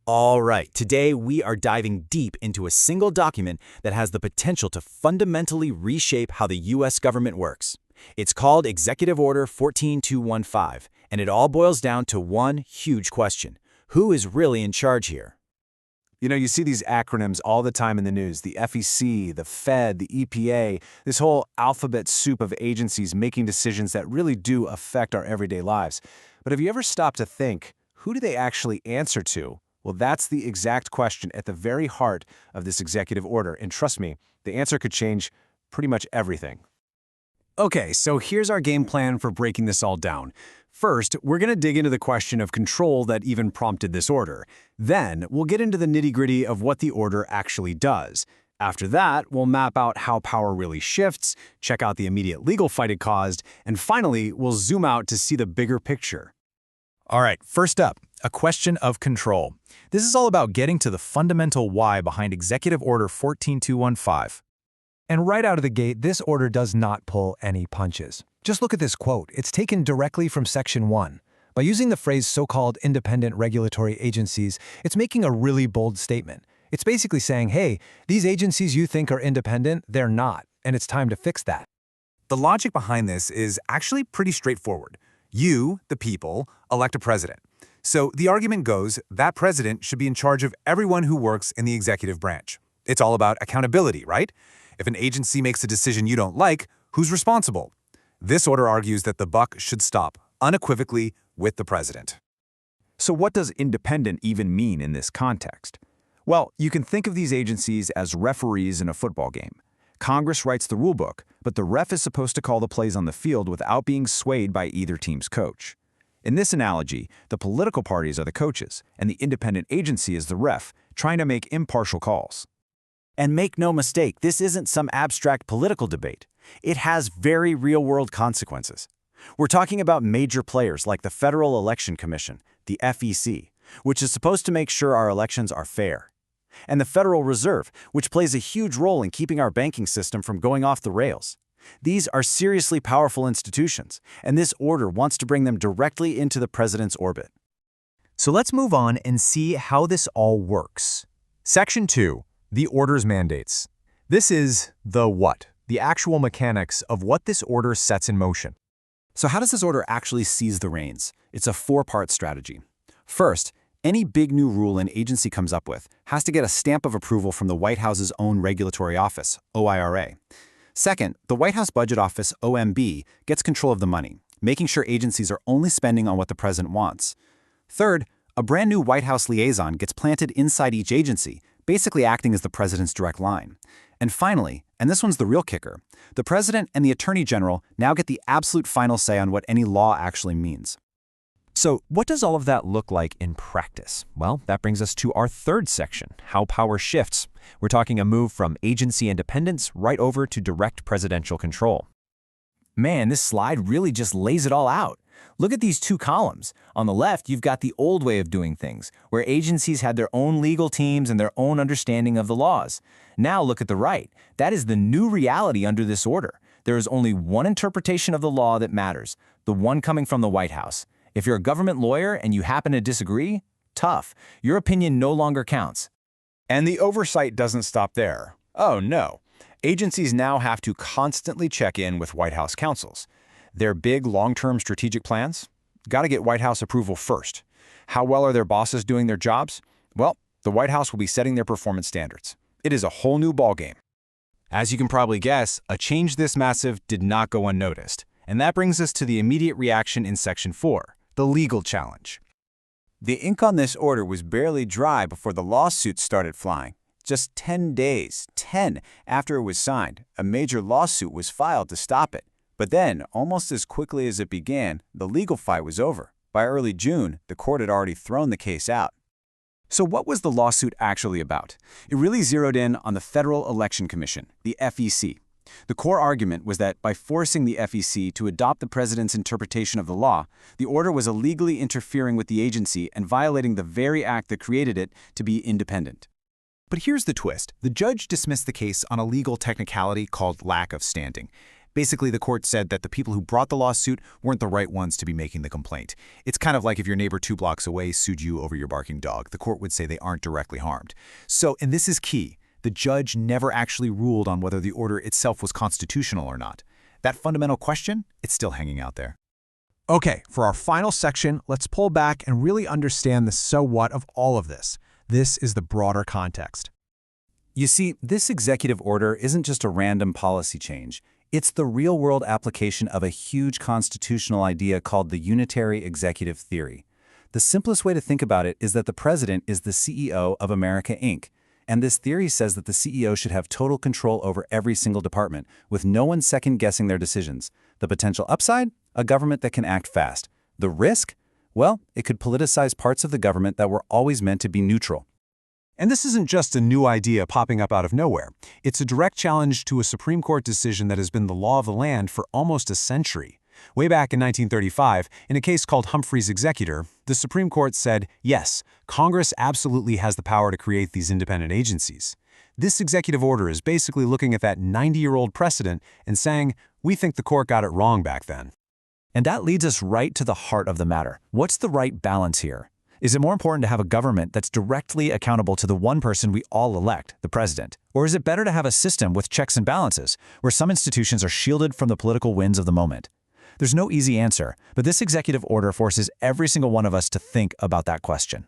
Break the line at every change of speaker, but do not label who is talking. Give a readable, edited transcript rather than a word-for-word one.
All right, today we are diving deep into a single document that has the potential to fundamentally reshape how the U.S. government works. It's called Executive Order 14215, and it all boils down to one huge question. Who is really in charge here?
You see these acronyms all the time in the news, the FEC, the Fed, the EPA, this whole alphabet soup of agencies making decisions that really do affect our everyday lives. But have you ever stopped to think, who do they actually answer to? Well, that's the exact question at the very heart of this executive order, and trust me, the answer could change pretty much everything.
Okay, so here's our game plan for breaking this all down. First, we're going to dig into the question of control that even prompted this order. Then, we'll get into the nitty-gritty of what the order actually does. After that, we'll map out how power really shifts, check out the immediate legal fight it caused, and finally, we'll zoom out to see the bigger picture.
All right, first up, a question of control. This is all about getting to the fundamental why behind Executive Order 14215.
And right out of the gate, this order does not pull any punches. Just look at this quote. It's taken directly from Section 1. By using the phrase so-called independent regulatory agencies, it's making a really bold statement. It's basically saying, hey, these agencies you think are independent, they're not, and it's time to fix that.
The logic behind this is actually pretty straightforward. You, the people, elect a president. So the argument goes that president should be in charge of everyone who works in the executive branch. It's all about accountability, right? If an agency makes a decision you don't like, who's responsible? This order argues that the buck should stop, unequivocally, with the president.
So what does independent even mean in this context? Well, you can think of these agencies as referees in a football game. Congress writes the rulebook, but the ref is supposed to call the plays on the field without being swayed by either team's coach. In this analogy, the political parties are the coaches, and the independent agency is the ref, trying to make impartial calls.
And make no mistake, this isn't some abstract political debate. It has very real-world consequences. We're talking about major players like the Federal Election Commission, the FEC, which is supposed to make sure our elections are fair, and the Federal Reserve, which plays a huge role in keeping our banking system from going off the rails. These are seriously powerful institutions, and this order wants to bring them directly into the president's orbit.
So let's move on and see how this all works. Section 2, the order's mandates. This is the what, the actual mechanics of what this order sets in motion.
So how does this order actually seize the reins? It's a four-part strategy. First, any big new rule an agency comes up with has to get a stamp of approval from the White House's own regulatory office, OIRA. Second, the White House Budget Office, OMB, gets control of the money, making sure agencies are only spending on what the president wants. Third, a brand new White House liaison gets planted inside each agency, basically acting as the president's direct line. And finally, and this one's the real kicker, the president and the attorney general now get the absolute final say on what any law actually means.
So what does all of that look like in practice? Well, that brings us to our third section, how power shifts. We're talking a move from agency independence right over to direct presidential control.
Man, this slide really just lays it all out. Look at these two columns. On the left, you've got the old way of doing things, where agencies had their own legal teams and their own understanding of the laws. Now look at the right. That is the new reality under this order. There is only one interpretation of the law that matters, the one coming from the White House. If you're a government lawyer and you happen to disagree, tough. Your opinion no longer counts.
And the oversight doesn't stop there. Oh no. Agencies now have to constantly check in with White House counsels. Their big long-term strategic plans? Got to get White House approval first. How well are their bosses doing their jobs? Well, the White House will be setting their performance standards. It is a whole new ballgame.
As you can probably guess, a change this massive did not go unnoticed. And that brings us to the immediate reaction in Section 4, the legal challenge.
The ink on this order was barely dry before the lawsuits started flying. Just 10 days, 10, after it was signed, a major lawsuit was filed to stop it. But then, almost as quickly as it began, the legal fight was over. By early June, the court had already thrown the case out. So what was the lawsuit actually about? It really zeroed in on the Federal Election Commission, the FEC. The core argument was that by forcing the FEC to adopt the president's interpretation of the law, the order was illegally interfering with the agency and violating the very act that created it to be independent.
But here's the twist. The judge dismissed the case on a legal technicality called lack of standing.
Basically, the court said that the people who brought the lawsuit weren't the right ones to be making the complaint. It's kind of like if your neighbor 2 blocks away sued you over your barking dog. The court would say they aren't directly harmed. So, and this is key, the judge never actually ruled on whether the order itself was constitutional or not. That fundamental question, it's still hanging out there.
Okay, for our final section, let's pull back and really understand the so what of all of this. This is the broader context.
You see, this executive order isn't just a random policy change. It's the real-world application of a huge constitutional idea called the unitary executive theory. The simplest way to think about it is that the president is the CEO of America, Inc., and this theory says that the CEO should have total control over every single department, with no one second-guessing their decisions. The potential upside? A government that can act fast. The risk? Well, it could politicize parts of the government that were always meant to be neutral.
And this isn't just a new idea popping up out of nowhere. It's a direct challenge to a Supreme Court decision that has been the law of the land for almost a century. Way back in 1935, in a case called Humphrey's Executor, the Supreme Court said, yes, Congress absolutely has the power to create these independent agencies. This executive order is basically looking at that 90-year-old precedent and saying, we think the court got it wrong back then.
And that leads us right to the heart of the matter. What's the right balance here? Is it more important to have a government that's directly accountable to the one person we all elect, the president? Or is it better to have a system with checks and balances, where some institutions are shielded from the political winds of the moment? There's no easy answer, but this executive order forces every single one of us to think about that question.